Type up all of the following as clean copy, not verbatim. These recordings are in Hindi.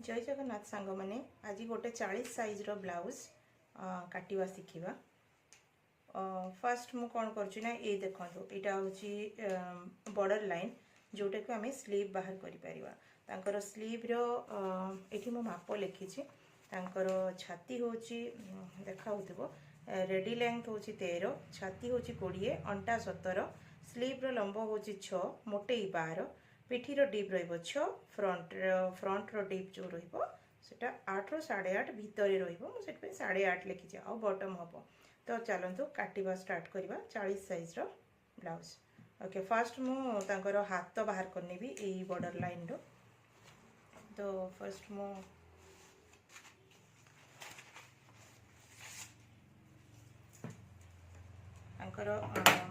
जय जगन्नाथ सांग मैंने आज गोटे 40 साइज रो ब्लाउज काटिवा शिखा। फर्स्ट मु कौन करना ये देखो यहाँ हूँ बॉर्डर लाइन जोटा को आम स्लीव बाहर कर स्लीव रो मो माप लिखी छाती हूँ देखा रेडी लेंथ हूँ 13 छाती हूँ 20 अंटा 17 स्लीव रो लंब हूँ 6 मोटेई 12 पिठीर डीप रहा फ्रंट रो डीप जो रहा 8 ରୁ 8.5 भितर रही 8.5 लिखी आ बॉटम हम। तो चलतु काटिबा स्टार्ट करवा 40 साइज रो ब्लाउज। ओके फर्स्ट मुझे हाथ बाहर करनी यही बॉर्डर लाइन रो। तो फर्स्ट मु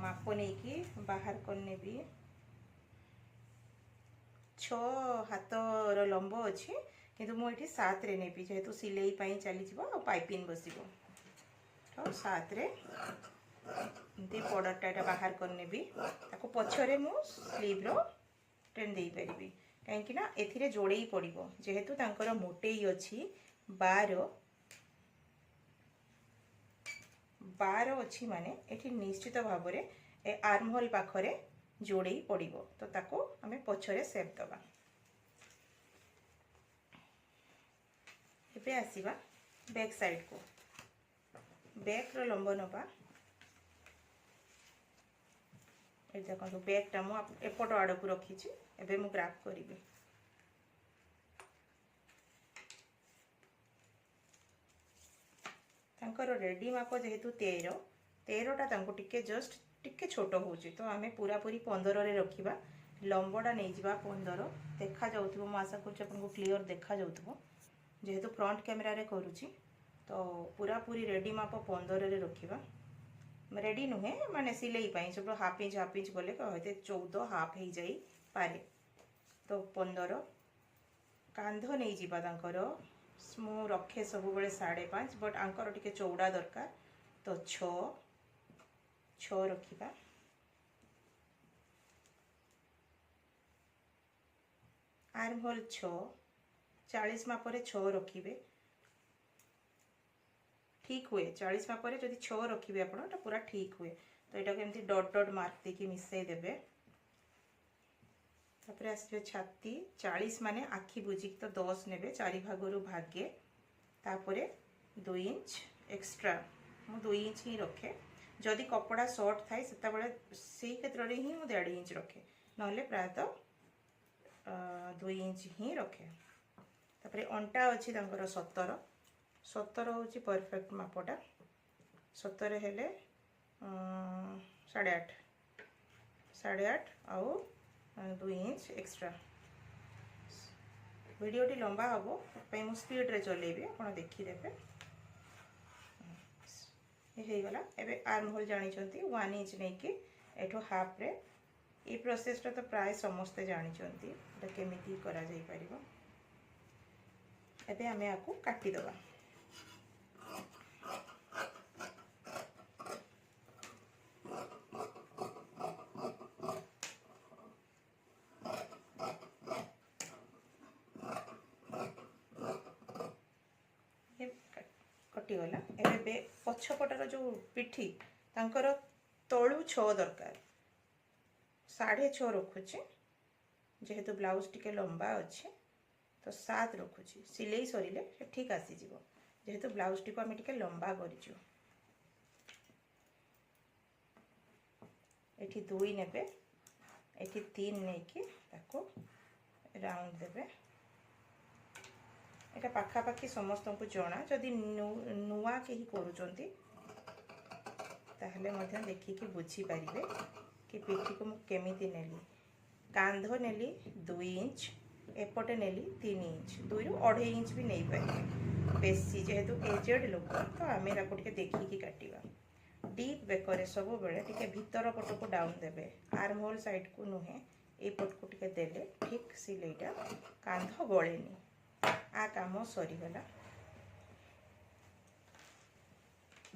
माप नहीं बाहर करने 6 हाथर लंब अच्छी किंतु मुझे 7 रे नेबी जेहेतु सिलाई चली पाइपिंग बस तो 7 रे बॉर्डरटा बाहर करने पछरे मु स्लीव रो टेन दे पारि कहीं ए जोड़े पड़ो जेहेतु तांकर मोटेई अच्छी 12 अच्छी माने एठी निश्चित भाव में आर्म होल पाखरे जोड़े पड़ो तो ताको आमे पछरे सेप दबा। एबे आसीबा बैक साइड को बैक रो लंब नबा ए देखो बैकटा मु एपट आड़ को रखी एबे मु ग्राफ करी तांकर रेडी माप जेहेतु 13 टा टिके जस्ट टिके छोट हो तो आम पूरा पूरी 15 रे रखिबा लंबटा नहीं जावा 15 देखा जाउथबो मु आशा करछ आपन को क्लियर देखा जाउथबो जेहेतु फ्रंट कैमरा रे करूची तो पूरा पूरी रेडी माप 15 रे रखिबा रेडी नुहे माने सिलाई पाई सब हाफ इंच गले कहते 14 हाफ हो जाई पारे तो 15 कांध नहीं जावा तांकर मु रखे सब बेले 5.5 बट आंकर टिके चौड़ा दरकार तो 6 रखिबा। आर्म होल 6 40 मापर 6 रखिबे ठीक हुए 40 मापर जदि 6 रखिबे आपण तो पूरा ठीक हुए तो यहाँ केमती डॉट डॉट मार्क देके मिसई देबे। तापर आसबे छाती 40 माने आखि बुझिक तो 10 नेबे 4 भागरु भागे तापरे 2 इंच एक्स्ट्रा मु 2 इंच ही रखे जदि कपड़ा शॉर्ट थाए से से क्षेत्र में ही मुझे 1.5 इंच रखे नहले प्रायतः 2 इंच ही रखे। तापरे अंटा अच्छी 17 हूँ परफेक्ट मापटा 17 हेले 8.5 आउ 2 इंच एक्स्ट्रा। वीडियोटी लंबा हम मु स्पीड रे चलेबी आप देखीदे ये गला। एबे आर्म होल जानी 1 इंच नहीं कि एठो हाफ रे ये प्रोसेसटा तो प्राय समस्ते जानी केमिति करा जाई परिबो। एबे आमे आकु काटी दबा। कटिगला एबे पछपटर जो पिठी तांकर तळु 6 दरकार 6.5 रखुची जेहेतु ब्लाउज टिके लंबा अच्छे तो 7 रखुची सिलाई सरिले ठीक आसी जीवो जेहेतु ब्लाउज टिको आमे टिके लंबा करिछु। एठी 2 नेबे एठी 3 नै कि ताको राउंड देबे। एटा पाखापाखि समस्त को जना जदि नुआ कहीं करुँच देखिकी बुझी पारे कि पिठी को केमिति नेली कांध नेली 2 इंच एपटे नेली 3 इंच 2 ରୁ 2.5 इंच भी नहीं पारे बेसी जेहेतु एजेड लोक तो आम टे देखिकी काटिबा। डीप बेकरे सब बेले टिके भीतर पट को डाउन देबे आर्म होल साइड को नुहे ए पट को टिके देले ठीक सिलाईटा कांध गलेनी आ काम सरीगला।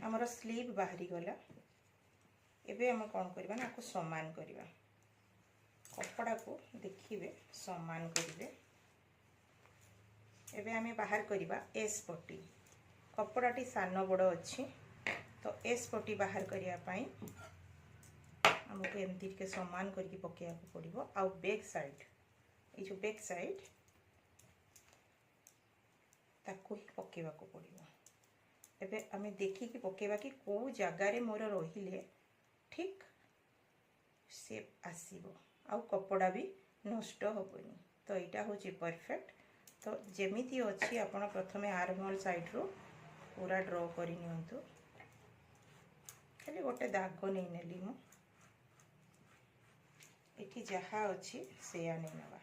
आमर स्लीव बाहरी गला एबे हम कौन करबा ना को समान करबा कपड़ा को देखिए समान करेंगे। एबे आमे बाहर करिबा एस पट्टी कपड़ाटी सान बड़ अच्छी तो एस पट्टी बाहर करिया पाई हमको एमती के समान करके पकेया पड़ो आउ बैक साइड ये जो बैक साइड ताको ही पकेवा को पड़ो एबे आमे देखी कि पकेवा कि को जगार मोर रहिले ठीक शेप आसीबो आउ कपड़ा भी नष्ट होबनी तो यहाँ हूँ परफेक्ट तो जेमिति अच्छी आपण प्रथमे आर्म होल साइड रो पूरा ड्रॉ करि नियंतु खाली गोटे दाग नहीं नेली मु एठी जहा अच्छी सेया नहीं नवा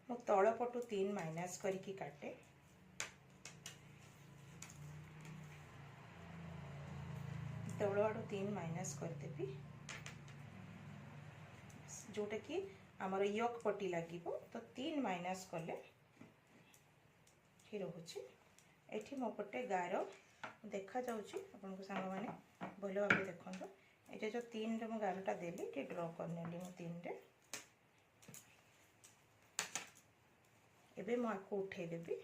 मु तळ पटु 3 माइनस करके काटे तळ आडू 3 माइनस करदेवी जोटा कि आमर यक पट्टी लगे तो 3 माइनस कले रोचे एठी मो पटे गार देखा जाउची आपन को संग माने भलो भाबे देखंतो एटा जो 3 रे मो गारटा देली टी ड्रॉ करनेली मो 3 रे एबे मो आको उठे देबी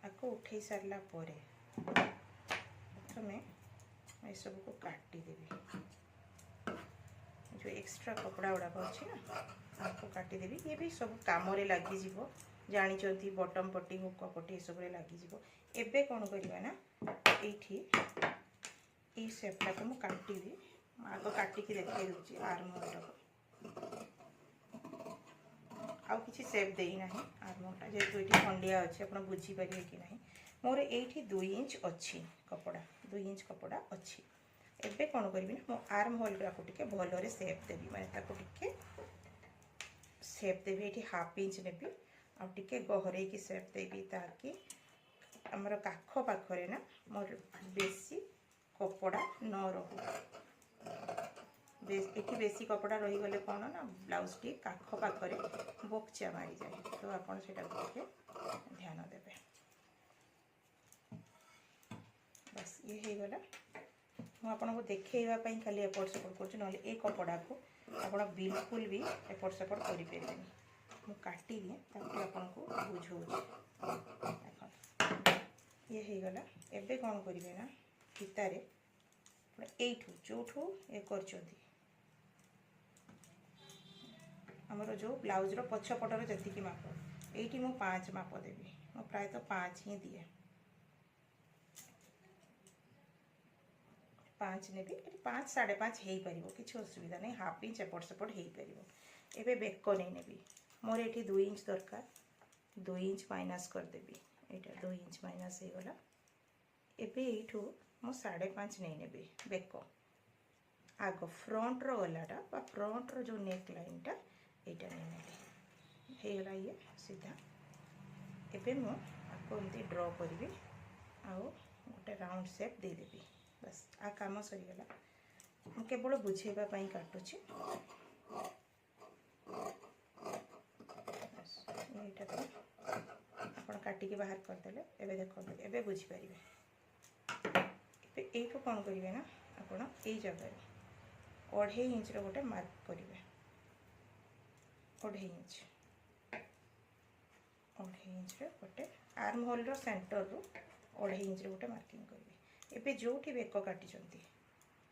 आको उठे सारला परे प्रथमे मैं सब को काटी देबी जो एक्स्ट्रा कपड़ा गुड़ाक अच्छे ना आपको काटी देबी ये भी सब काम रे लागी जीवो जानी चंती बॉटम पट्टी हुक पट्टी सब रे लागी जीवो एबे कोन करबा ना एठी ई शेपटा को मु काटीबी आगो काटी की देखै दोची आर्म होलटा आउ किछि शेप देई नाही आर्म होलटा जे दुईटी खंडिया अछि आपण बुझी परिबे कि नाही मोर एठी 2 इंच अछि कपड़ा 2 इंच कपड़ा अछि एबे कौन करी ना मो आर्म होल को टिके भलरे सेप देबी माने ताको टिके सेप देबी एठी हाफ इंच नेबी आ टिके गहरे की सेप देबी ताकि हमर काख पाखरे ना मोर बेसी कपड़ा न रहू एठी बेसी कपड़ा रही गले कोन ना ब्लाउज टी काख पाखरे बोकचा मारी जाए तो आपण सेटा टिके ध्यान देबे बस ये हे गला मु आपको देखा खाली एपट सेपट कर कपड़ा को आप बिल्कुल भी एपट सेपट करें मु काटी दिए आपको बुझे ये हो गला एबे कौन करेंगे ना फीतार एठू जो ये कर आमर जो ब्लाउज पछपटर जी माप ये मु 5 माप देवी मु प्रायतः 5 ही दिए 5 ने 5 5.5 हो पार कि असुविधा नहीं हाफ इंच एपट सेपट हो पार एबे बेक नहीं नेबी मोर ये 2 इंच दरकार 2 इंच माइनस करदेवी यहाँ 2 इंच माइनस हो गला एबे एठू मो 5.5 नहीं नेबी बेक आग फ्रंट रो गलाटा बा फ्रंट रो जो नेक लाइनटा यहाँ नहीं नेबी हो गला ये सीधा एबे मो आपको एमती ड्रॉ करी आउ गोटे राउंड शेप दे देबी बस आ काम सरीगला मु केवल बुझेबा पई काटुची एटा तो आपण काटी के बाहर कर देले एबे देखो एबे बुझी परिबे एबे एठो कोन करिवे ना आपण ए जगह 1.5 इंच रो गोटे मार्क करिवे 1.5 इंच 1.5 इंच रे गोटे आर्म होल रो सेंटर रो 1.5 इंच रे गोटे मार्किंग करिवे एबे जोठी बेक काटी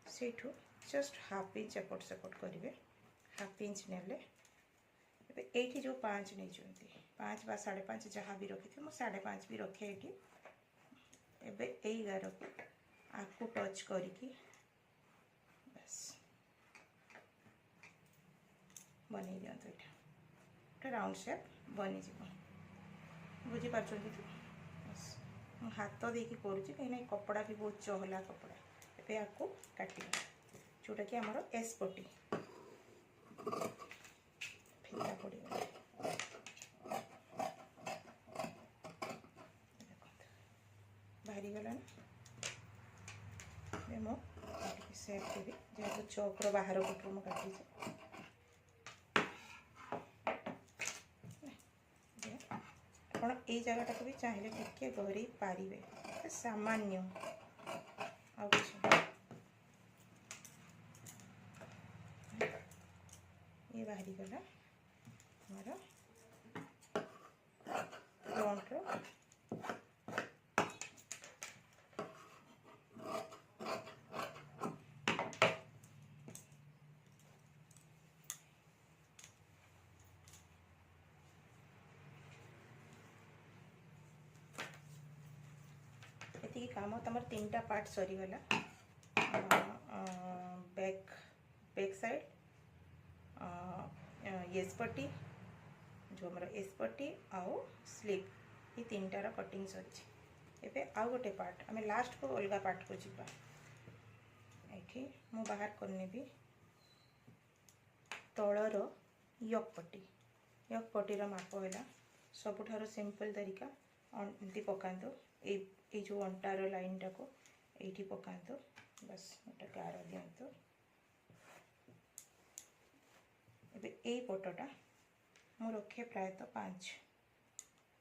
सेठू जस्ट हाफ इंच एपट सेपट करेंगे हाफ इंच नेले एबे एठी जो 5 नहीं 5 बा 5.5 जहाँ भी रखी थी 5.5 भी रखे ये एबे एई गार को आपको टच करिकी बस बनी दियंतु एटा गोटे राउंड शेप बनी जीव बुझी पारछंती तो बस मु हाथ देकी करुँची कहीं कपड़ा भी बहुत चहला कपड़ा एबे आपको काटी जोटा कि आमर एस पट्टी फीता पड़े बाहरी गला मो सेप देवी जेहेतु चौकर बाहर पटू मुझे काटी आप ये जगटा को भी चाहिए टिके गहरी पारे सामान्य ये बाहरी गला हमारा फ्रंट एति काम तमर 3टा पार्ट सरीगला बैक बैक साइड येस पट्टी जो हमर एस पट्टी आउ स्लीव ये 3टार कटिंग सरी एबे आउ गोटे पार्ट आम लास्ट को अलग पार्ट को जीवा ये मु बाहर करने भी तलर यक पट्टीर माप है सबुठार सिंपल तरीका एमती पकातु ये जो अंटार लाइन टा को ये पकातु बस गोटे गार दिंतु एबे यही पटटा मु रखे प्रायतः 5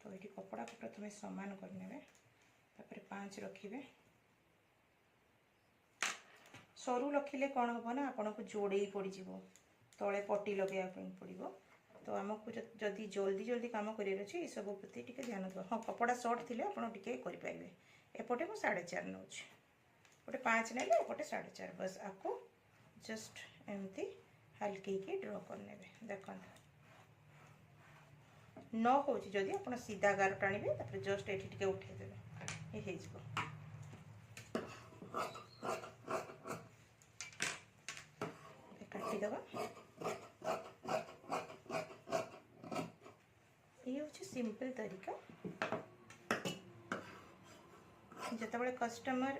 तो ये कपड़ा को प्रथम सामान करने तापर 5 रखिए सरू रखिले कौन हम ना आपन को जोड़े पड़ तले पट्टी लगे पड़ो तो आमको जदि जल्दी जल्दी काम करार अच्छे ये सब प्रति टी ध्यान देव हाँ कपड़ा सर्ट थी आपटे एपटे मुझे 4.5 नौ गोटे 5 ना एपटे 4.5 बस आपको जस्ट एमती हल्के ड्र करने देख न हो जदि आप सीधा गार टाणिबे जस्ट ये उठेदेवे ये काटिदेवा ये हूँ सिंपल तरीका जितेबाला कस्टमर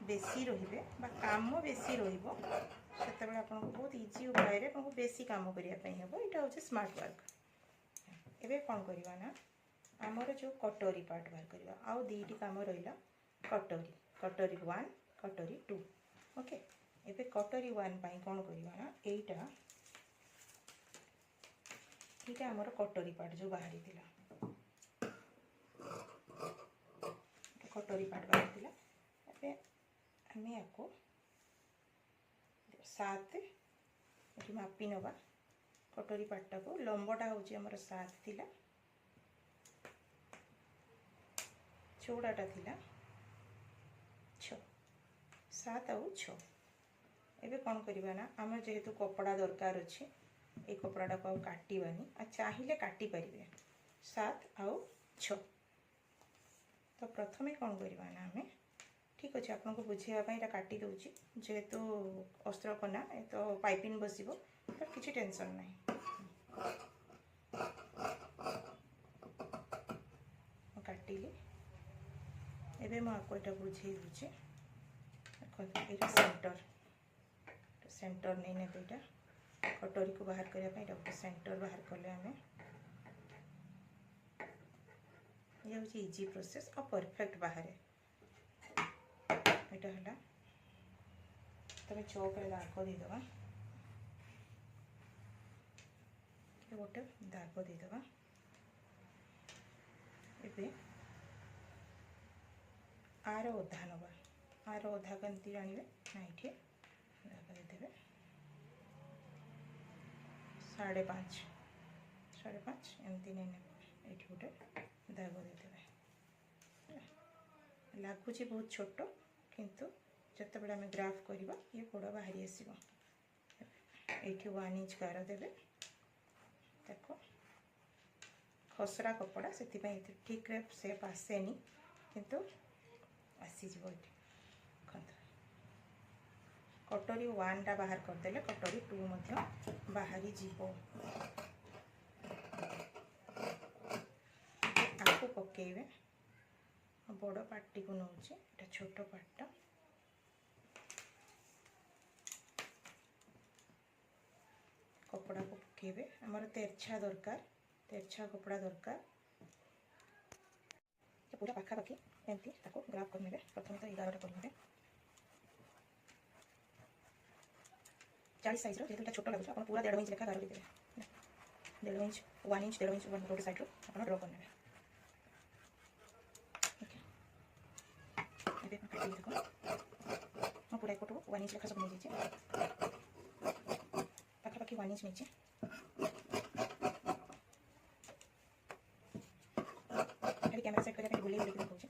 बेसी रे काम बेसी रतबे आपको बहुत इजी उपाय आपको बेसी काम करने हम यहाँ हूँ स्मार्ट वर्क एबे कौन करवा ना आमर जो कटोरी पार्ट बाहर करवा आउ दीटी काम रहा कटोरी कटोरी 1 कटोरी 2 ओके एबे कटोरी 1 पाई कौन करवा ना एटा आमर कटोरी पार्ट जो बाहरी थिला कटोरी पार्ट बाहरी थिला आम या 7 ये मापी नवा कटोरी पार्टा को लंबटा हूँ आमर 7 थिला चौड़ाटा थिला 6 7 आउ 6 एबे कौन करवा ना आम जेहेतु कपड़ा दरकार अच्छे ये कपड़ा को काटवानी आ चाहिए काटी पारे 7 आउ 6 तो प्रथम कौन करवा ना आम ठीक अच्छे आपको बुझेवाई यहाँ काटी दूची जेहेतु अस्त्र कना तो पाइपिंग बस तो किसी टेंशन ना काटिली एबे मुझे यहाँ बुझे दूचे देखो सेंटर सेंटर नहीं ने दुईटा कटोरी को बाहर करने गोटे सेंटर बाहर कले आम ये हूँ इजी प्रोसेस और परफेक्ट बाहर यहाँ है तब चौक दाग देदेवा गोटे दाग देदेवा एबे आर अधा नवा आर अधा केमती जानिबे ना ये दाग देदेवे 5.5 एमती नहीं ये गोटे दाग देदेवे लगुच बहुत छोट किंतु जितेबाला आम ग्राफ करवा ये गोड़ बाहरी आसो ये 1 इंच गार देवे देखो खसरा कपड़ा से ठीक रे सेप आसेनी किंतु आसीज कटोरी 1 टा बाहर करदेले कटोरी 2 मध्य बाहरी जीव आपको पकेबे बड़ पार्टी को नौचे एटा छोट पार्टा कपड़ा को पकेबे आमर तेरछा दरकार तेरछा कपड़ा दरकार पूरा पाखापाखि एमती ग्राफ करने प्रथम तो 11टा करने 40 साइज जेहतु छोट लगुच आप पूरा 1.5 इंच लेखा गार देते 1.5 इंच 1 इंच 1.5 इंच गोटे साइड आप ड्र करने मैं पूरा एक 1 इंच लेखा सब नहीं पाखापाखि 1 इंच नहीं खाली कैमरा सेट करके बुले बुले देखो गोटे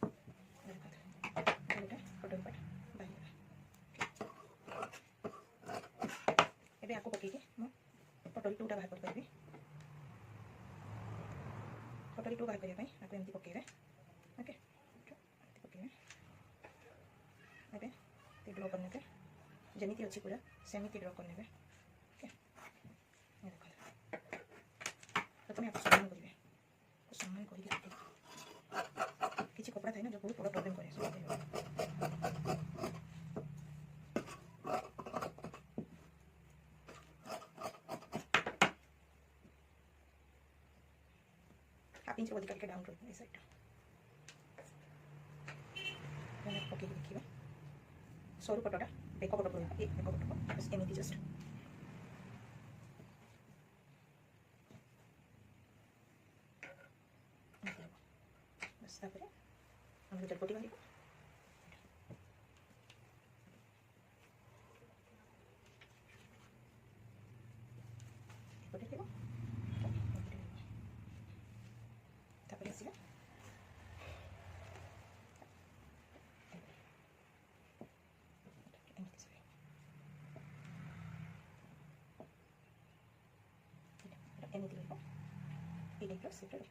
कटोरी पार्ट बाहर एबे आपको पकईके कटोरी 2 टा बाहर कर पारि कटोरी 2 बाहर करने आपको एमती पकेबे ओके पकेबे ଏବେ ଡ୍ର କରିନେବେ ଯେମିତି ଅଛି ପୁରା ସେମିତି ଡ୍ର କରିନେବେ। ଓକେ ଦେଖନ୍ତୁ ପ୍ରଥମେ ଆପଣ ସମ୍ମାନ କରିବେ, ସମ୍ମାନ କରିକି କିଛି କପଡ଼ା ଥାଏ ନା ଯେଉଁ ବହୁତ ବଡ଼ ପ୍ରୋବ୍ଲେମ୍ କରେ हाफ इंच अधिक टिके डाउन रही साइड पकईक देखिए सरू पटटा बेक पट रहा बेक पट एमती जस्ट बस आम चटपटी बाहर एपटे आसला एमती रहा ये टाइप सेट रहा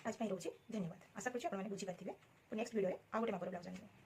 आज रोचे धन्यवाद आशा करुँच आपने बुझीपारे नेक्स्ट वीडियो आउ गोटे मापर ब्लाउज आने।